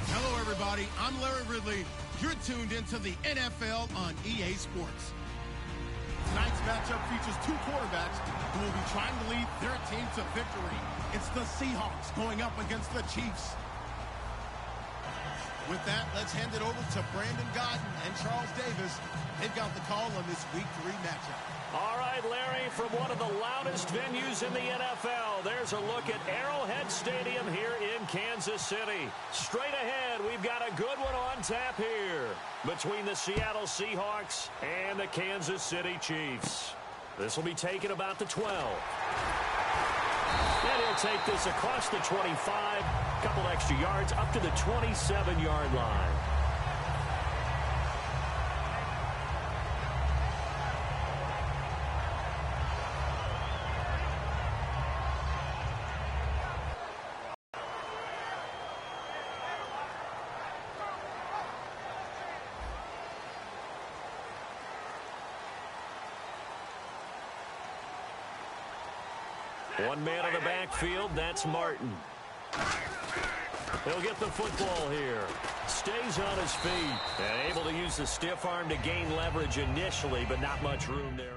Hello, everybody. I'm Larry Ridley. You're tuned into the NFL on EA Sports. Tonight's matchup features two quarterbacks who will be trying to lead their team to victory. It's the Seahawks going up against the Chiefs. With that, let's hand it over to Brandon Godden and Charles Davis. They've got the call on this Week 3 matchup. All right, Larry, from one of the loudest venues in the NFL, there's a look at Arrowhead Stadium here in Kansas City. Straight ahead, we've got a good one on tap here between the Seattle Seahawks and the Kansas City Chiefs. This will be taken about the 12. And he'll take this across the 25, a couple extra yards up to the 27-yard line. One man in the backfield, that's Martin. He'll get the football here. Stays on his feet. And able to use the stiff arm to gain leverage initially, but not much room there.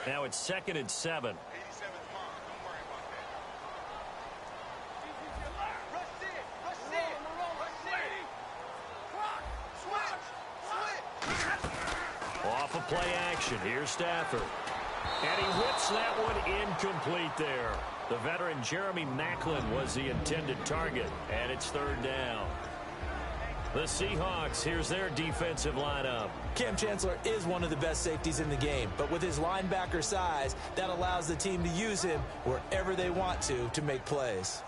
Now it's 2nd and 7. Off of play action. Here's Stafford. And he whips that one incomplete there. The veteran Jeremy Maclin was the intended target. And it's 3rd down. The Seahawks, here's their defensive lineup. Cam Chancellor is one of the best safeties in the game, but with his linebacker size, that allows the team to use him wherever they want to make plays.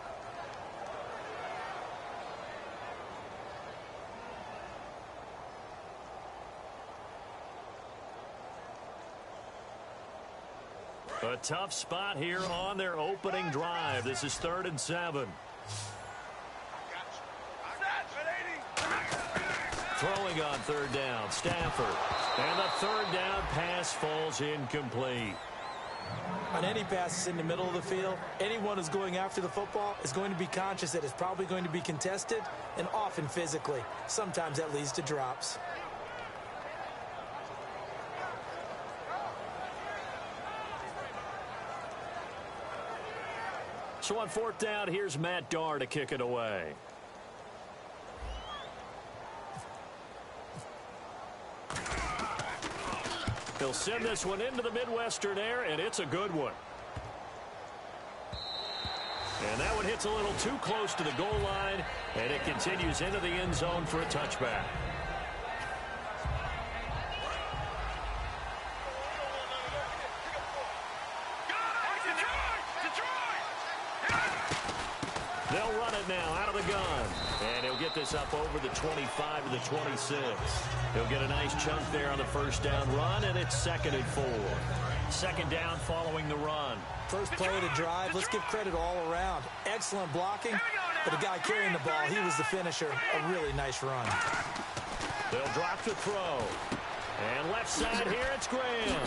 A tough spot here on their opening drive. This is 3rd and 7. Throwing on 3rd down, Stafford. And the 3rd down pass falls incomplete. On any passes in the middle of the field, anyone who's going after the football is going to be conscious that it's probably going to be contested, and often physically. Sometimes that leads to drops. So on 4th down, here's Matt Darr to kick it away. He'll send this one into the Midwestern air, and it's a good one. And that one hits a little too close to the goal line, and it continues into the end zone for a touchback. They'll run it now out of the gun. And he'll get this up over the 25 to the 26. He'll get a nice chunk there on the 1st down run, and it's 2nd and 4. Second down following the run. First play of the drive, let's give credit all around. Excellent blocking, but the guy carrying the ball, he was the finisher. A really nice run. They'll drop to throw. And left side here, it's Graham.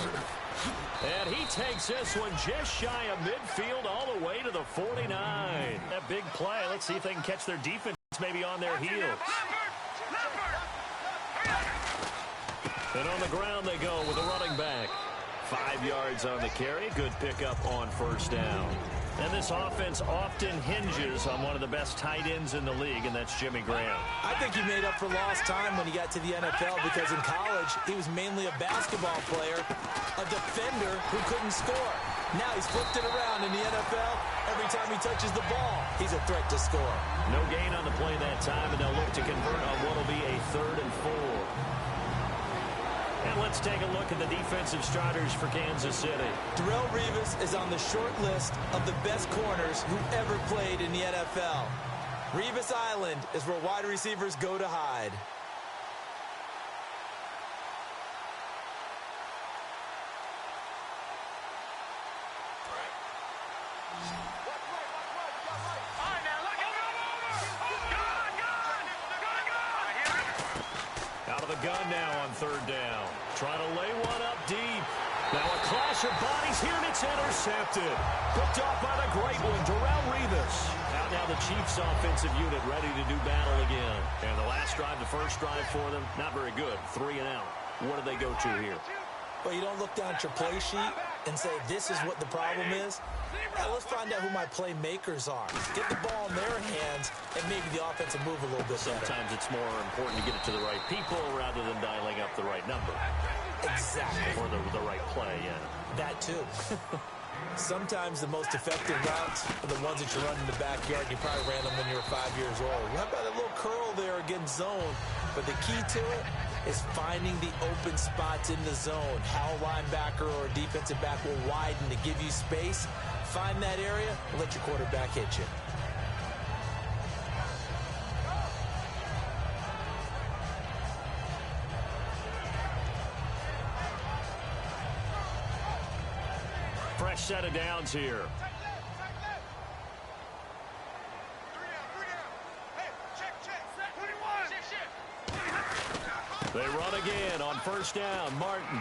And he takes this one just shy of midfield all the way to the 49. That big play. Let's see if they can catch their defense maybe on their heels. And on the ground they go with a running back. 5 yards on the carry. Good pickup on first down. And this offense often hinges on one of the best tight ends in the league, and that's Jimmy Graham. I think he made up for lost time when he got to the NFL because in college, he was mainly a basketball player, a defender who couldn't score. Now he's flipped it around in the NFL. Every time he touches the ball, he's a threat to score. No gain on the play that time, and they'll look to convert on what will be a 3rd and 4. And let's take a look at the defensive starters for Kansas City. Darrelle Revis is on the short list of the best corners who ever played in the NFL. Revis Island is where wide receivers go to hide. Out of the gun now on 3rd down. Trying to lay one up deep. Now a clash of bodies here, and it's intercepted. Picked off by the great one, Darrelle Revis. Out now the Chiefs offensive unit ready to do battle again. And the last drive, the first drive for them, not very good. 3 and out. What do they go to here? Well, you don't look down at your play sheet and say, this is what the problem is. Now, let's find out who my playmakers are. Get the ball in their hands, and maybe the offense will move a little bit better. Sometimes it's more important to get it to the right people rather than dialing up the right number. Exactly. Or the right play, yeah. That, too. Sometimes the most effective routes are the ones that you run in the backyard. You probably ran them when you were 5 years old. How about a little curl there against zone? But the key to it is finding the open spots in the zone. How a linebacker or a defensive back will widen to give you space. Find that area and let your quarterback hit you. Fresh set of downs here. They run again on first down. Martin.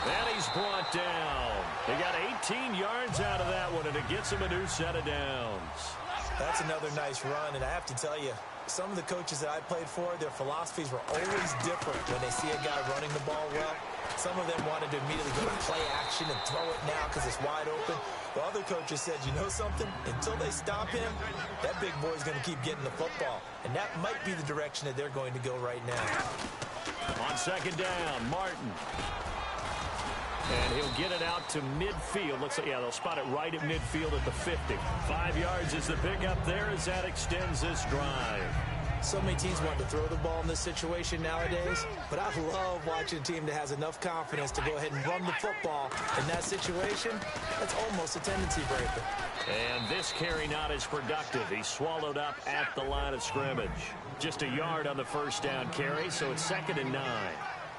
And he's brought down. They got 18 yards out of that one, and it gets them a new set of downs. That's another nice run, and I have to tell you, some of the coaches that I played for, their philosophies were always different when they see a guy running the ball well. Some of them wanted to immediately go to play action and throw it now because it's wide open. The other coaches said, you know something? Until they stop him, that big boy's going to keep getting the football. And that might be the direction that they're going to go right now. On second down, Martin. And he'll get it out to midfield. Looks like, yeah, they'll spot it right at midfield at the 50. 5 yards is the pickup there as that extends this drive. So many teams want to throw the ball in this situation nowadays, but I love watching a team that has enough confidence to go ahead and run the football. In that situation, that's almost a tendency breaker. And this carry not as productive. He's swallowed up at the line of scrimmage. Just a yard on the first down carry, so it's 2nd and 9.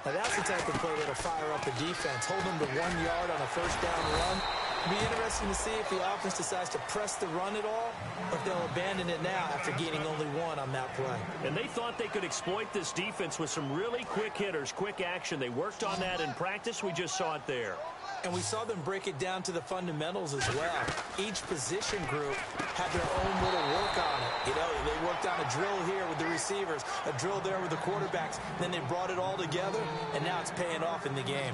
Now that's the type of play that'll fire up a defense. Hold them to 1 yard on a first down run. It'll be interesting to see if the offense decides to press the run at all, or if they'll abandon it now after gaining only 1 on that play. And they thought they could exploit this defense with some really quick hitters, quick action. They worked on that in practice. We just saw it there. And we saw them break it down to the fundamentals as well. Each position group had their own little work on it. You know, they worked on a drill here with the receivers, a drill there with the quarterbacks. Then they brought it all together, and now it's paying off in the game.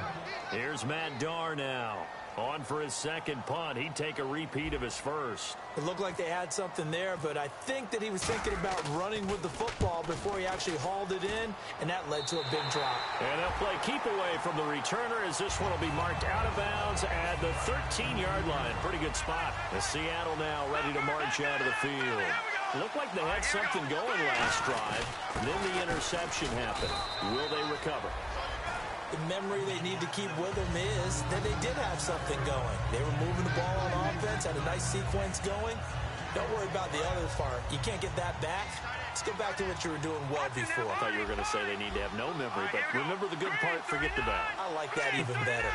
Here's Matt Darr now. On for his second punt. He'd take a repeat of his first. It looked like they had something there, but I think that he was thinking about running with the football before he actually hauled it in, and that led to a big drop. And they'll play keep away from the returner as this one will be marked out of bounds at the 13-yard line. Pretty good spot. The Seattle now ready to march out of the field. Looked like they had something going last drive. Then the interception happened. Will they recover? The memory they need to keep with them is that they did have something going. They were moving the ball on offense, had a nice sequence going. Don't worry about the other part. You can't get that back. Let's go back to what you were doing well before. I thought you were going to say they need to have no memory, but remember the good part, forget the bad. I like that even better.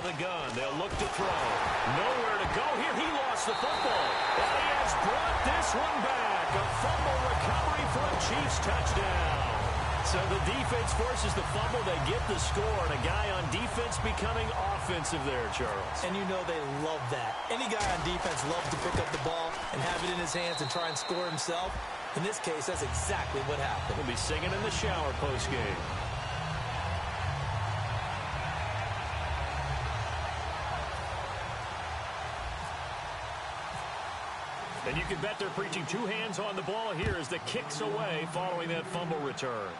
the gun. They'll look to throw. Nowhere to go here. He lost the football. And he has brought this one back. A fumble recovery for a Chiefs touchdown. So the defense forces the fumble. They get the score. And a guy on defense becoming offensive there, Charles. And you know they love that. Any guy on defense loves to pick up the ball and have it in his hands and try and score himself. In this case, that's exactly what happened. We'll be singing in the shower post-game. And you can bet they're preaching two hands on the ball here as the kick's away following that fumble return.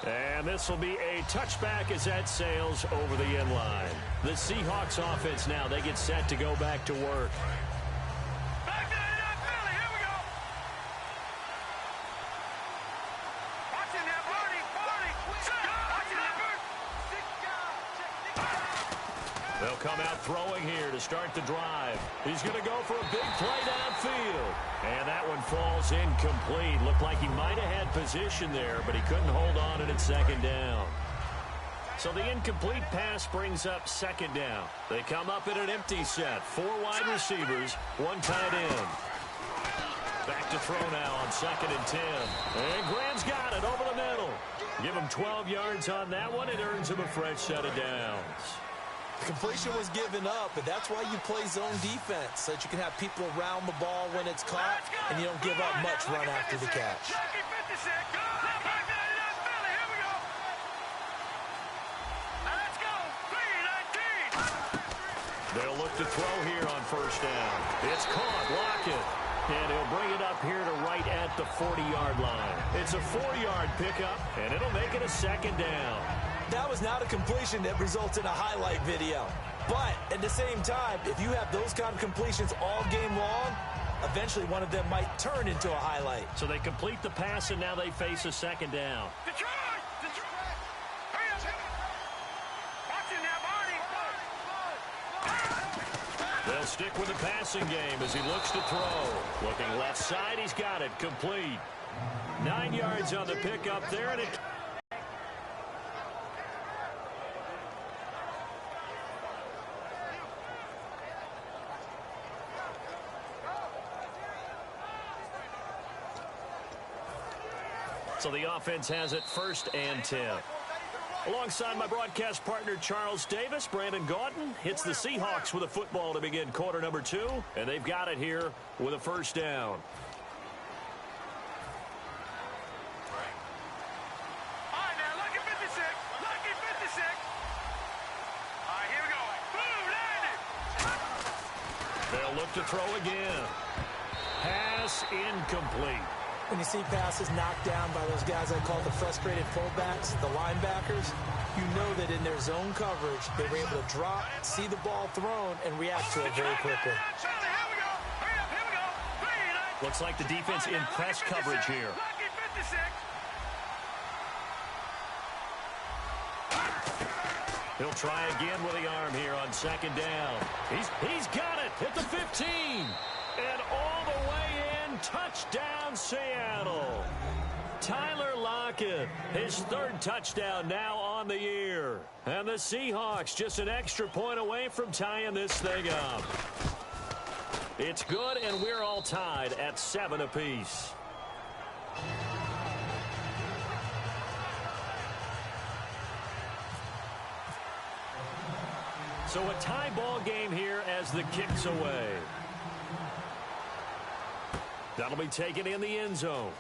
And this will be a touchback as that sails over the end line. The Seahawks offense now, they get set to go back to work. They'll come out throwing here to start the drive. He's going to go for a big play downfield. And that one falls incomplete. Looked like he might have had position there, but he couldn't hold on at second down. So the incomplete pass brings up second down. They come up in an empty set. 4 wide receivers, 1 tight end. Back to throw now on 2nd and 10. And Graham's got it over the middle. Give him 12 yards on that one. It earns him a fresh set of downs. The completion was given up, but that's why you play zone defense, so that you can have people around the ball when it's caught, and you don't give up much run after the catch. They'll look to throw here on first down. It's caught. Lockett. And he'll bring it up here to right at the 40-yard line. It's a 4-yard pickup, and it'll make it a second down. That was not a completion that results in a highlight video. But at the same time, if you have those kind of completions all game long, eventually one of them might turn into a highlight. So they complete the pass, and now they face a second down. They'll stick with the passing game as he looks to throw. Looking left side, he's got it. Complete. 9 yards on the pickup there, and it... So the offense has it 1st and 10. Alongside my broadcast partner, Charles Davis, Brandon Gaudin hits the Seahawks with a football to begin quarter number 2, and they've got it here with a first down. All right, now, lucky 56. Lucky 56. All right, here we go. Boom, landed. They'll look to throw again. Pass incomplete. When you see passes knocked down by those guys I call the frustrated fullbacks, the linebackers, you know that in their zone coverage, they were able to drop, see the ball thrown, and react to it very quickly. Looks like the defense in press coverage here. He'll try again with the arm here on second down. He's got it at the 15. And all the way in, touchdown Seattle. Tyler Lockett, his 3rd touchdown now on the year. And the Seahawks just an extra point away from tying this thing up. It's good, and we're all tied at 7 apiece. So a tie ball game here as the kick's away. That'll be taken in the end zone.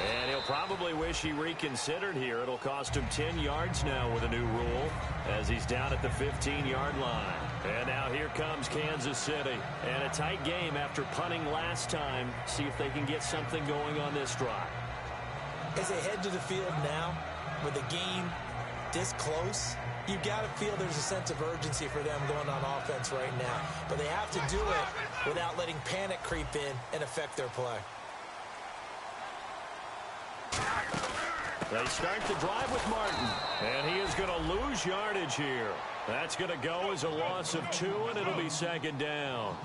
And he'll probably wish he reconsidered here. It'll cost him 10 yards now with a new rule as he's down at the 15-yard line. And now here comes Kansas City. And a tight game after punting last time. See if they can get something going on this drive. As they head to the field now, with the game this close, you've got to feel there's a sense of urgency for them going on offense right now. But they have to do it without letting panic creep in and affect their play. They start the drive with Martin, and he is going to lose yardage here. That's going to go as a loss of 2, and it'll be second down.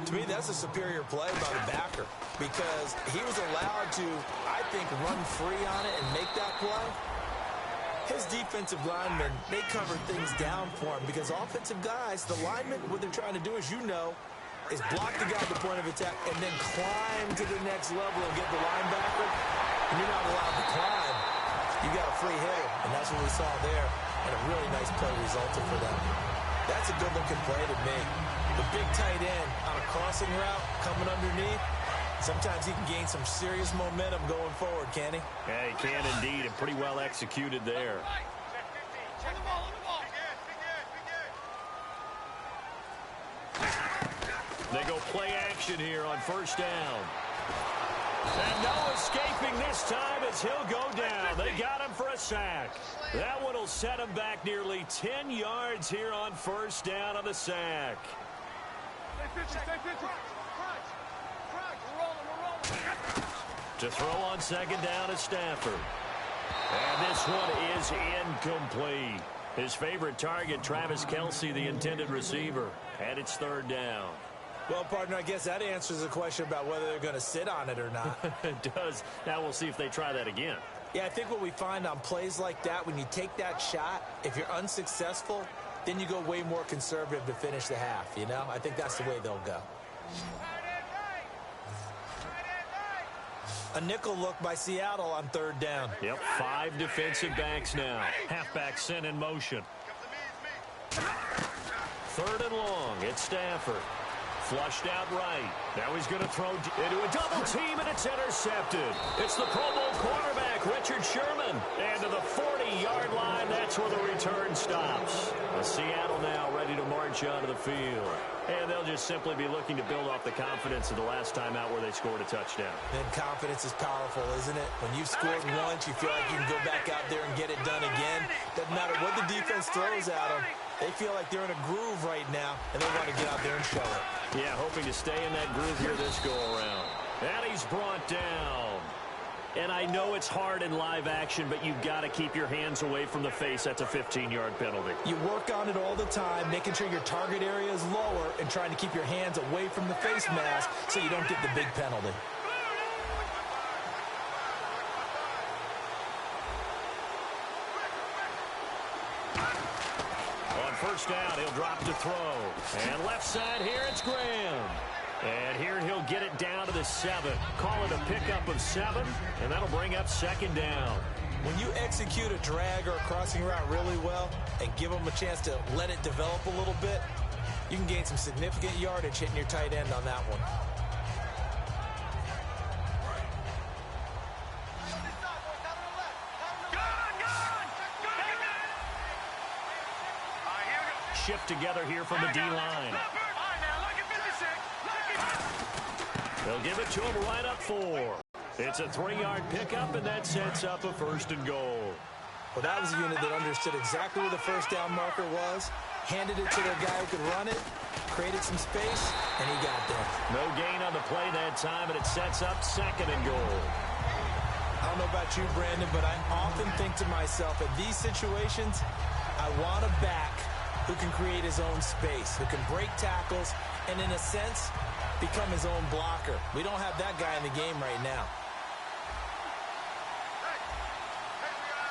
To me, that's a superior play by the backer because he was allowed to, I think, run free on it and make that play. His defensive linemen, they cover things down for him because offensive guys, the linemen, what they're trying to do, as you know, is block the guy at the point of attack and then climb to the next level and get the linebacker. And you're not allowed to climb. You got a free hitter, and that's what we saw there. And a really nice play resulted for them. That's a good-looking play to me. The big tight end on a crossing route coming underneath. Sometimes he can gain some serious momentum going forward, can he? Yeah, he can indeed, and pretty well executed there. They go play action here on first down. And no escaping this time as he'll go down. They got him for a sack. That one will set him back nearly 10 yards here on first down on the sack. To throw on second down is Stafford. And this one is incomplete. His favorite target, Travis Kelce, the intended receiver. And it's third down. Well, partner, I guess that answers the question about whether they're going to sit on it or not. It does. Now we'll see if they try that again. Yeah, I think what we find on plays like that, when you take that shot, if you're unsuccessful, then you go way more conservative to finish the half, you know? I think that's the way they'll go. A nickel look by Seattle on third down. Yep, 5 defensive backs now. Halfback sent in motion. Third and long. It's Stafford. Flushed out right. Now he's going to throw into a double team, and it's intercepted. It's the Pro Bowl quarterback, Richard Sherman. And to the 40-yard line, that's where the return stops. Seattle now ready to march onto the field. And they'll just simply be looking to build off the confidence of the last time out where they scored a touchdown. And confidence is powerful, isn't it? When you've scored once, you feel like you can go back out there and get it done again. Doesn't matter what the defense throws at them. They feel like they're in a groove right now, and they want to get out there and show it. Yeah, hoping to stay in that groove here this go-around. And he's brought down. And I know it's hard in live action, but you've got to keep your hands away from the face. That's a 15-yard penalty. You work on it all the time, making sure your target area is lower and trying to keep your hands away from the face mask so you don't get the big penalty. On first down, he'll drop to throw. And left side here, it's Graham. And here he'll get it down to the 7. Call it a pickup of 7, and that'll bring up second down. When you execute a drag or a crossing route really well and give them a chance to let it develop a little bit, you can gain some significant yardage hitting your tight end on that one. Shift together here from the D-line. They'll give it to him right up 4. It's a 3-yard pickup, and that sets up a first and goal. Well, that was a unit that understood exactly where the first down marker was, handed it to their guy who could run it, created some space, and he got there. No gain on the play that time, and it sets up second and goal. I don't know about you, Brandon, but I often think to myself, in these situations, I want a back who can create his own space, who can break tackles, and in a sense, become his own blocker. We don't have that guy in the game right now.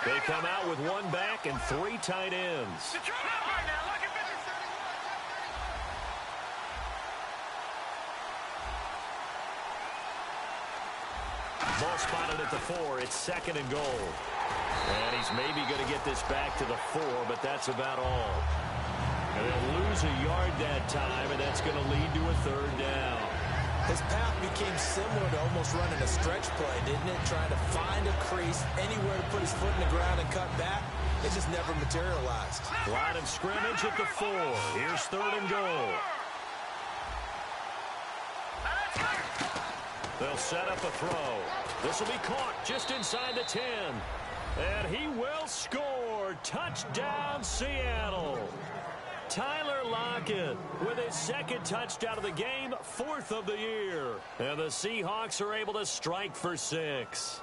They come out with 1 back and 3 tight ends. Ball spotted at the 4. It's second and goal. And he's maybe going to get this back to the 4, but that's about all. And they'll lose a yard that time, and that's going to lead to a third down. His path became similar to almost running a stretch play, didn't it? Trying to find a crease, anywhere to put his foot in the ground and cut back. It just never materialized. Line of scrimmage at the 4. Here's third and goal. They'll set up a throw. This will be caught just inside the 10. And he will score. Touchdown, Seattle. Tyler Lockett with his second touchdown of the game, 4th of the year. And the Seahawks are able to strike for 6.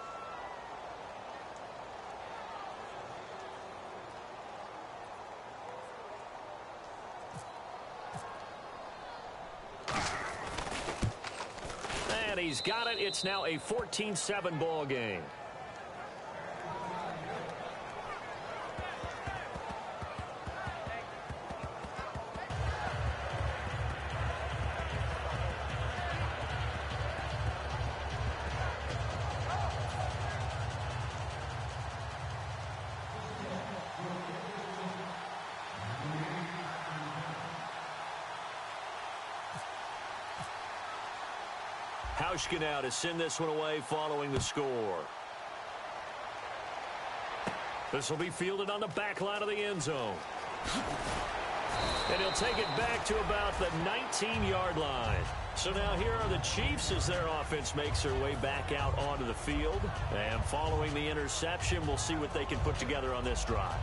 And he's got it. It's now a 14-7 ball game. Hauschka now to send this one away following the score. This will be fielded on the back line of the end zone. And he'll take it back to about the 19-yard line. So now here are the Chiefs as their offense makes their way back out onto the field. And following the interception, we'll see what they can put together on this drive.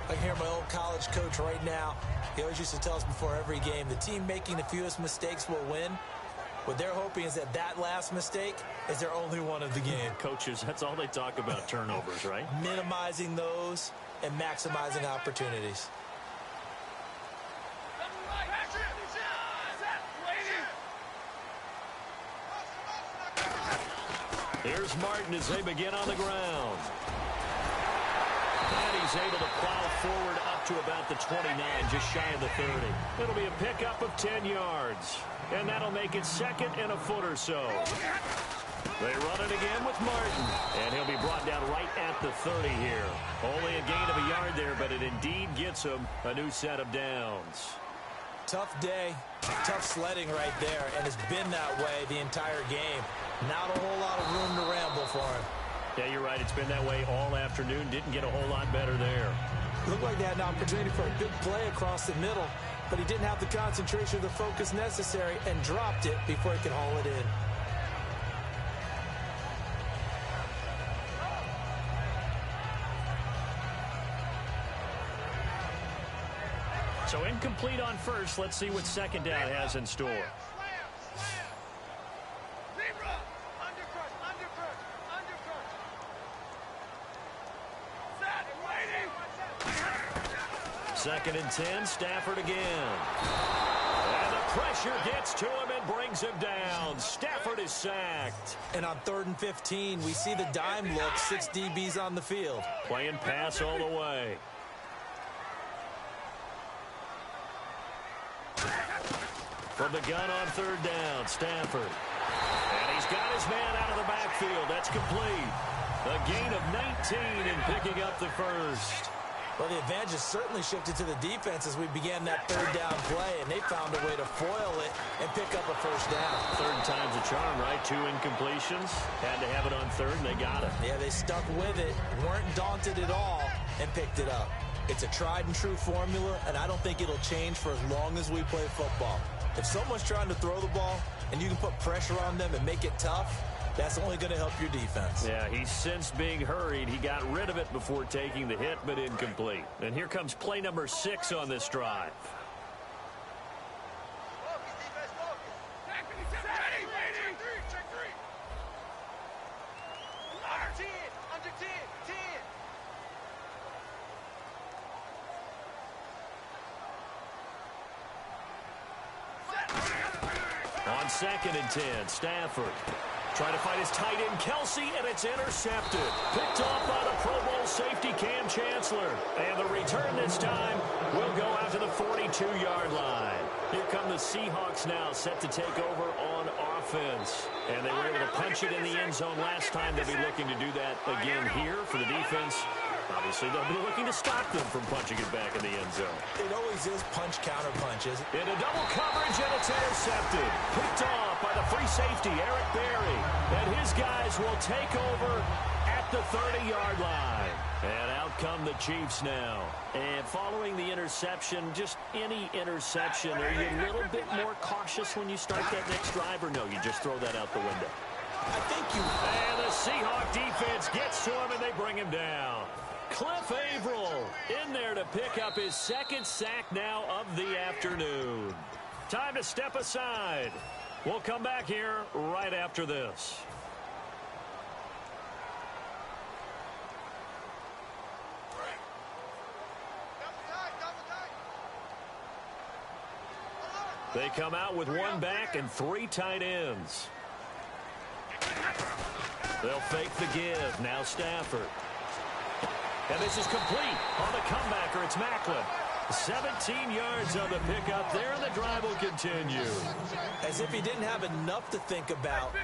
I can hear my old college coach right now. He always used to tell us before every game, the team making the fewest mistakes will win. What they're hoping is that last mistake is their only one of the game. Coaches, that's all they talk about, turnovers, right? Minimizing those and maximizing opportunities. Here's Martin as they begin on the ground. And he's able to plow forward up to about the 29, just shy of the 30. It'll be a pickup of 10 yards. And that'll make it second and a foot or so. They run it again with Martin. And he'll be brought down right at the 30 here. Only a gain of a yard there, but it indeed gets him a new set of downs. Tough day, tough sledding right there, and it's been that way the entire game. Not a whole lot of room to ramble for him. Yeah, you're right. It's been that way all afternoon. Didn't get a whole lot better there. Looked like they had an opportunity for a big play across the middle, but he didn't have the concentration or the focus necessary and dropped it before he could haul it in. So incomplete on first. Let's see what second down has in store. Second and 10, Stafford again. And the pressure gets to him and brings him down. Stafford is sacked. And on 3rd and 15, we see the dime look, 6 DBs on the field. Playing pass all the way. From the gun on 3rd down, Stafford. And he's got his man out of the backfield. That's complete. A gain of 19 in picking up the first. Well, the advantage has certainly shifted to the defense as we began that 3rd down play, and they found a way to foil it and pick up a first down. 3rd time's a charm, right? 2 incompletions. Had to have it on 3rd, and they got it. Yeah, they stuck with it, weren't daunted at all, and picked it up. It's a tried-and-true formula, and I don't think it'll change for as long as we play football. If someone's trying to throw the ball and you can put pressure on them and make it tough, that's only going to help your defense. Yeah, he's sensed being hurried. He got rid of it before taking the hit, but incomplete. And here comes play number 6 on this drive. On 2nd and 10, Stafford. Trying to find his tight end, Kelsey, and it's intercepted. Picked off by the Pro Bowl safety, Cam Chancellor. And the return this time will go out to the 42-yard line. Here come the Seahawks now, set to take over on offense. And they were able to punch it in the end zone last time. They'll be looking to do that again here for the defense. Obviously, they'll be looking to stop them from punching it back in the end zone. It always is punch-counter punches. Into double coverage, and it's intercepted. Picked off by the free safety, Eric Berry. And his guys will take over at the 30-yard line. And out come the Chiefs now. And following the interception, just any interception, are you a little bit more cautious when you start that next drive, or no, you just throw that out the window? I think you... And the Seahawk defense gets to him, and they bring him down. Cliff Averill in there to pick up his 2nd sack now of the afternoon. Time to step aside. We'll come back here right after this. They come out with 1 back and 3 tight ends. They'll fake the give. Now Stafford. And this is complete on the comebacker. It's Macklin. 17 yards on the pickup there, and the drive will continue. As if he didn't have enough to think about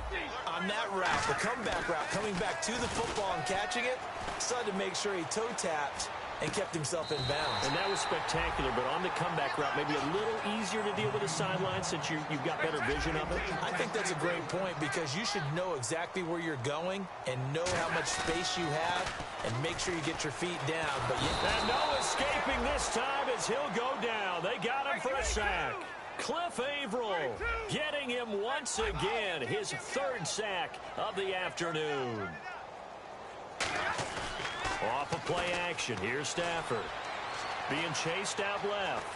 on that route, the comeback route, coming back to the football and catching it, decided to make sure he toe tapped and kept himself in bounds. And that was spectacular, but on the comeback route, maybe a little easier to deal with the sideline since you've got better vision of it? I think that's a great point because you should know exactly where you're going and know how much space you have and make sure you get your feet down. And no escaping this time as he'll go down. They got him for a sack. Cliff Averill getting him once again, his third sack of the afternoon. Off of play action, here's Stafford. Being chased out left.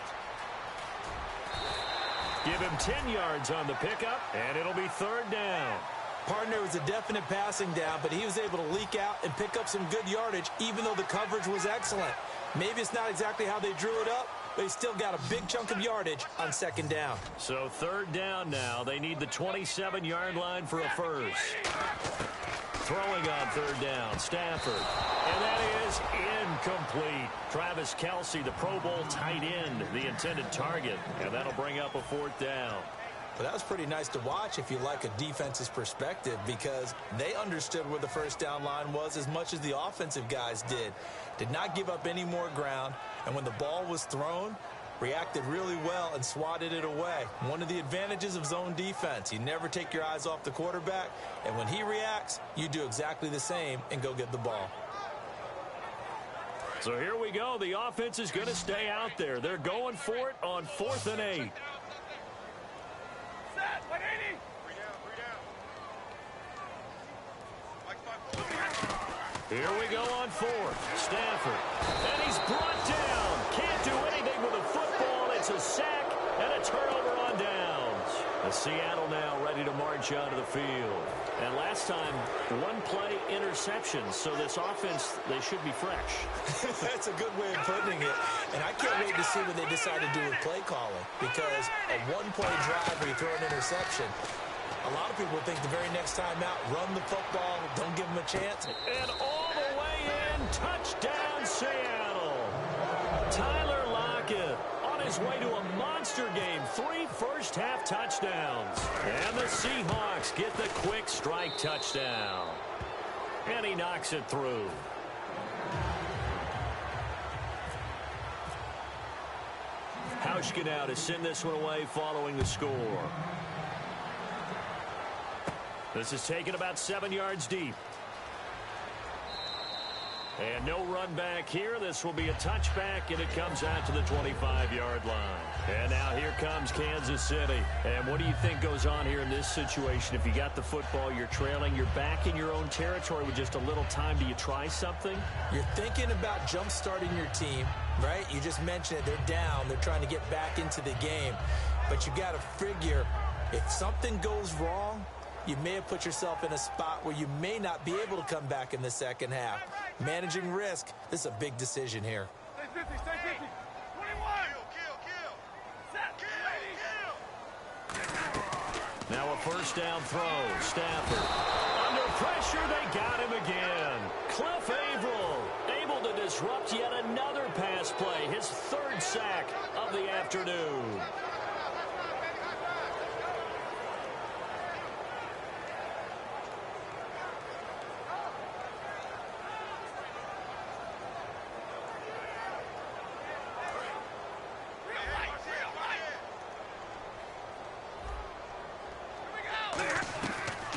Give him 10 yards on the pickup, and it'll be third down. Partner was a definite passing down, but he was able to leak out and pick up some good yardage, even though the coverage was excellent. Maybe it's not exactly how they drew it up, but he still got a big chunk of yardage on second down. So third down now. They need the 27-yard line for a first. Throwing on third down, Stafford. And that is incomplete. Travis Kelce, the Pro Bowl tight end, the intended target. And that'll bring up a fourth down. But that was pretty nice to watch if you like a defense's perspective because they understood where the first down line was as much as the offensive guys did. Did not give up any more ground, and when the ball was thrown, reacted really well and swatted it away. One of the advantages of zone defense, you never take your eyes off the quarterback, and when he reacts, you do exactly the same and go get the ball. So here we go. The offense is going to stay out there. They're going for it on 4th and 8. Here we go on 4th. Stafford. And he's brought down. Can't do anything with the football. It's a sack and a turnover on downs. The Seattle now ready to march onto the field. And last time, one play interception. So this offense, they should be fresh. That's a good way of putting it. And I can't wait to see what they decide to do with play calling. Because a one-play drive where you throw an interception, a lot of people think the very next time out, run the football, don't give them a chance. And all the way in, touchdown Seattle. Tyler Lockett on his way to a monster game, 3 first-half touchdowns. And the Seahawks get the quick strike touchdown. And he knocks it through. Hauschka now to send this one away following the score. This is taken about 7 yards deep. And no run back here. This will be a touchback, and it comes out to the 25-yard line. And now here comes Kansas City. And what do you think goes on here in this situation? If you got the football, you're trailing, you're back in your own territory with just a little time. Do you try something? You're thinking about jump-starting your team, right? You just mentioned it. They're down. They're trying to get back into the game. But you got to figure if something goes wrong, you may have put yourself in a spot where you may not be able to come back in the second half. Managing risk, this is a big decision here. Stay 50, stay 50. 21. Kill. Set, Now a first down throw. Stafford. Under pressure, they got him again. Cliff Averill able to disrupt yet another pass play. His third sack of the afternoon.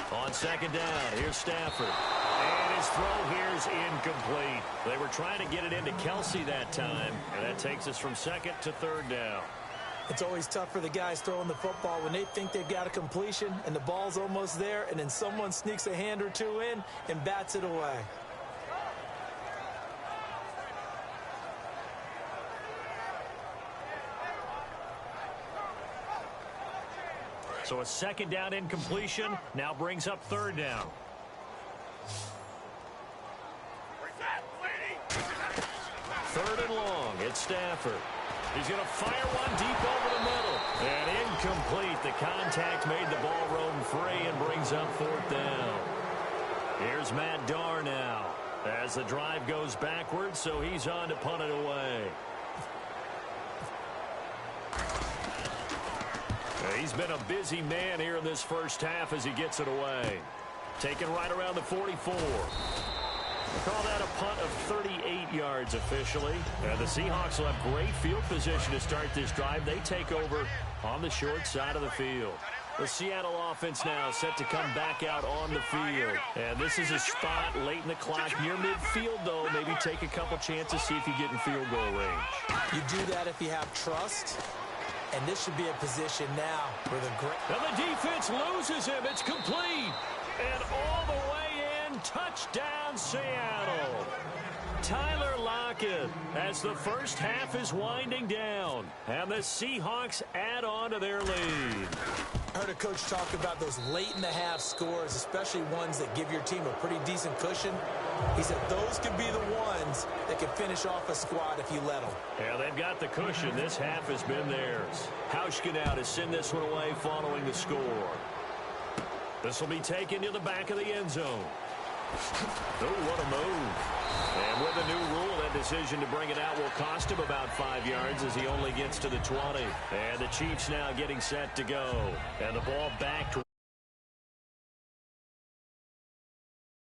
On second down, here's Stafford. And his throw here is incomplete. They were trying to get it into Kelce that time, and that takes us from second to third down. It's always tough for the guys throwing the football when they think they've got a completion and the ball's almost there, and then someone sneaks a hand or two in and bats it away. So a second down incompletion now brings up third down. Third and long, it's Stafford. He's going to fire one deep over the middle. And incomplete. The contact made the ball roam free and brings up fourth down. Here's Matt Darr now as the drive goes backwards, so he's on to punt it away. He's been a busy man here in this first half as he gets it away. Taken right around the 44. Call that a punt of 38 yards officially. And the Seahawks will have great field position to start this drive. They take over on the short side of the field. The Seattle offense now set to come back out on the field. And this is a spot late in the clock near midfield, though. Maybe take a couple chances, see if you get in field goal range. You do that if you have trust. And this should be a position now where the great... And the defense loses him. It's complete. And all the way in, touchdown Seattle. Tyler Lockett as the first half is winding down. And the Seahawks add on to their lead. I heard a coach talk about those late-in-the-half scores, especially ones that give your team a pretty decent cushion. He said those could be the ones that can finish off a squad if you let them. Yeah, they've got the cushion. This half has been theirs. Hauschka now to send this one away following the score. This will be taken to the back of the end zone. Oh, what a move. And with a new rule, that decision to bring it out will cost him about 5 yards as he only gets to the 20. And the Chiefs now getting set to go. And the ball back to